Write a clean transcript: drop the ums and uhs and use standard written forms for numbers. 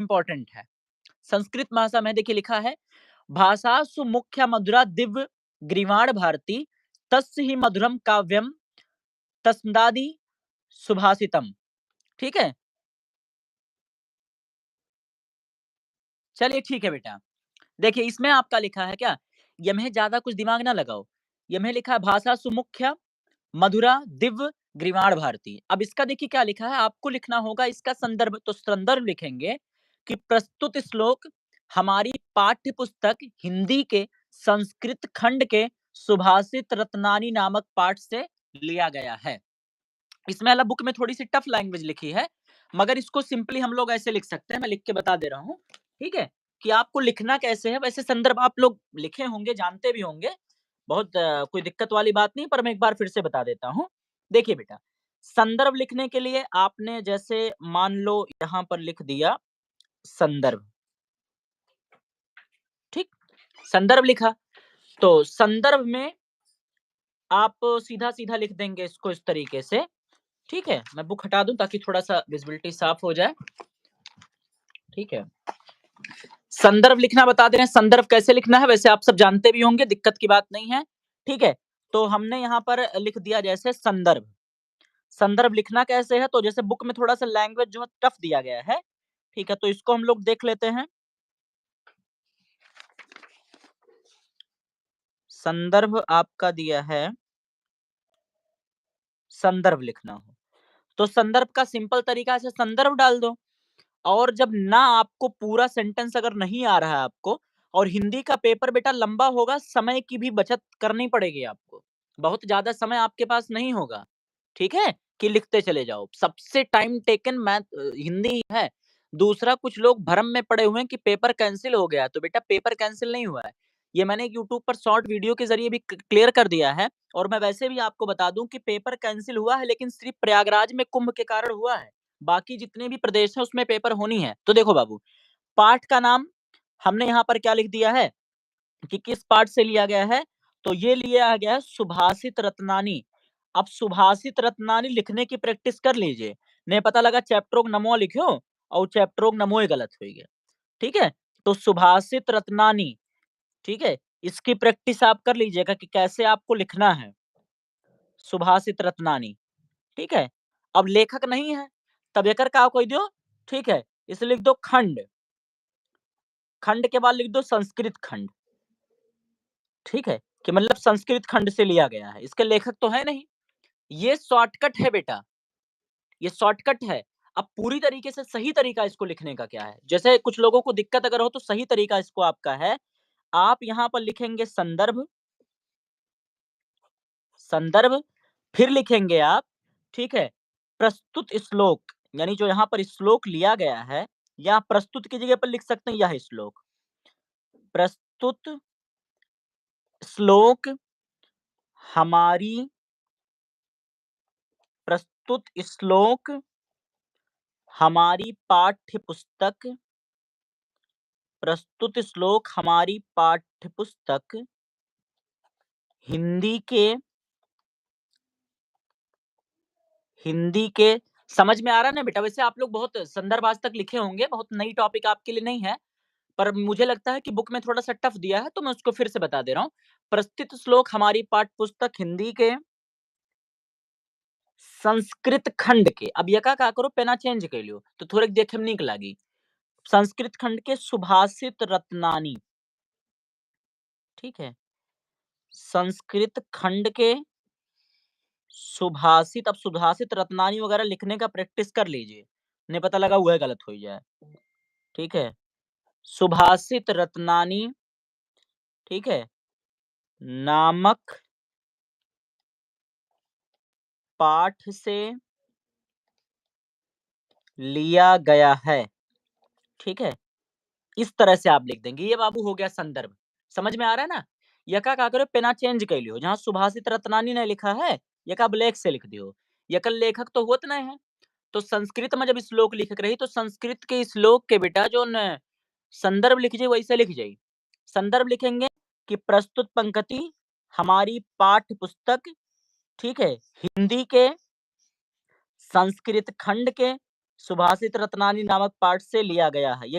Important है। संस्कृत भाषा में देखिए लिखा है, भाषासु मुख्या मधुरा दिव्य ग्रीवाण भारती तस्य ही मधुरम काव्यम तस्मदादि सुभाषितम। ठीक है? चलिए ठीक है बेटा। देखिए इसमें आपका लिखा है क्या, ये में ज़्यादा कुछ दिमाग ना लगाओ। ये में लिखा है भाषा सुमुख्या, मधुरा, दिव्य, ग्रीवाण भारती। अब इसका देखिए क्या लिखा है, आपको लिखना होगा इसका संदर्भ। तो संदर्भ लिखेंगे कि प्रस्तुत श्लोक हमारी पाठ्य पुस्तक हिंदी के संस्कृत खंड के सुभाषित रत्नानी नामक पाठ से लिया गया है। इसमें अलग बुक में थोड़ी सी टफ लैंग्वेज लिखी है, मगर इसको सिंपली हम लोग ऐसे लिख सकते हैं। मैं लिख के बता दे रहा हूँ, ठीक है? कि आपको लिखना कैसे है। वैसे संदर्भ आप लोग लिखे होंगे, जानते भी होंगे, बहुत कोई दिक्कत वाली बात नहीं, पर मैं एक बार फिर से बता देता हूँ। देखिए बेटा, संदर्भ लिखने के लिए आपने जैसे मान लो यहाँ पर लिख दिया संदर्भ, ठीक? संदर्भ लिखा, तो संदर्भ में आप सीधा-सीधा लिख देंगे इसको इस तरीके से, ठीक है? मैं बुक हटा दूँ ताकि थोड़ा-सा विज़िबिलिटी साफ हो जाए, ठीक है? संदर्भ लिखना बता दे रहे हैं, संदर्भ कैसे लिखना है वैसे आप सब जानते भी होंगे, दिक्कत की बात नहीं है, ठीक है? तो हमने यहाँ पर लिख दिया जैसे संदर्भ। संदर्भ लिखना कैसे है, तो जैसे बुक में थोड़ा-सा लैंग्वेज जो है टफ दिया गया है, ठीक है? तो इसको हम लोग देख लेते हैं। संदर्भ आपका दिया है, संदर्भ लिखना हो, तो संदर्भ का सिंपल तरीका है संदर्भ डाल दो। और जब ना आपको पूरा सेंटेंस अगर नहीं आ रहा है आपको, और हिंदी का पेपर बेटा लंबा होगा, समय की भी बचत करनी पड़ेगी आपको। बहुत ज़्यादा समय आपके पास नहीं होगा, ठीक है? कि लिखते चले जाओ। सबसे टाइम टेकन हिंदी है। दूसरा कुछ लोग भ्रम में पड़े हुए हैं कि पेपर कैंसल हो गया है, तो बेटा पेपर कैंसल नहीं हुआ है। ये मैंने यूट्यूब पर शॉर्ट वीडियो के ज़रिए भी क्लियर कर दिया है, और मैं वैसे भी आपको बता दूँ कि पेपर कैंसल हुआ है, लेकिन सिर्फ़ प्रयागराज में कुंभ के कारण हुआ है। बाकी जितने भी प्रदेश हैं उसमें पेपर होनी है। तो देखो बाबू, पाठ का नाम हमने यहाँ पर क्या लिख दिया है कि किस पाठ से लिया गया है, तो ये लिया गया है सुभाषित रत्नानी। अब सुभाषित रत्नानी लिखने की प्रैक्टिस कर लीजिए। नहीं पता लगा चैप्टरों नमो लिखो और चैप्टरों नमो गलत हो गया, ठीक है? तो सुभाषित रत्नानी, ठीक है? इसकी प्रैक्टिस आप कर लीजिएगा कि कैसे आपको लिखना है, सुभाषित रत्नानी। ठीक है? अब लेखक नहीं है, तब एकर का कह दियो, ठीक है? इसे लिख दो खंड, खंड के बाद लिख दो संस्कृत खंड, ठीक है? कि मतलब संस्कृत खंड से लिया गया है, इसके लेखक तो है नहीं। ये शॉर्टकट है बेटा, ये शॉर्टकट है। अब पूरी तरीके से सही तरीका इसको लिखने का क्या है? जैसे कुछ लोगों को दिक्कत अगर हो तो सही तरीका इसको आपका है, आप यहाँ पर लिखेंगे संदर्भ, संदर्भ, फिर लिखेंगे आप, ठीक है? प्रस्तुत श्लोक, यानी जो यहाँ पर श्लोक लिया गया है, या प्रस्तुत की जगह पर लिख सकते हैं यह श्लोक। प्रस्तुत श्लोक हमारी प्रस्तुत श्लोक हमारी पाठ्य पुस्तक, प्रस्तुत श्लोक हमारी पाठ्य पुस्तक हिंदी के हिंदी के समझ में आ रहा है ना बेटा? वैसे आप लोग बहुत संदर्भ आज तक लिखे होंगे, बहुत नई टॉपिक आपके लिए नहीं है। पर मुझे लगता है कि बुक में थोड़ा-सा टफ दिया है, तो मैं उसको फिर से बता दे रहा हूँ। प्रस्तुत श्लोक हमारी पाठ्य पुस्तक हिंदी के संस्कृत खंड के, अब यका का करो पेना चेंज कर लियो, तो थोड़े देखे में नीक लागी। संस्कृत खंड के सुभाषित रत्नानी, ठीक है? संस्कृत खंड के सुभाषित, अब सुभाषित रत्नानी वगैरह लिखने का प्रैक्टिस कर लीजिए, नहीं पता लगा वह गलत हो जाए, ठीक है? सुभाषित रत्नानी, ठीक है? नामक पाठ से लिया गया है, ठीक है? इस तरह से आप लिख देंगे। ये बाबू हो गया संदर्भ। समझ में आ रहा है ना? यका का करो पेना चेंज कर लियो। जहाँ सुभाषित रत्नानी ने लिखा है, यका ब्लैक से लिख दियो। यकर लेखक तो होत नहीं है। तो संस्कृत में जब श्लोक लिखक रही तो संस्कृत के श्लोक के बेटा जो न संदर्भ लिख जाई वैसे लिख जाई। संदर्भ लिखेंगे कि प्रस्तुत पंक्ति हमारी पाठ्य पुस्तक, ठीक है? हिंदी के संस्कृत खंड के सुभाषित रत्नानी नामक पाठ से लिया गया है। ये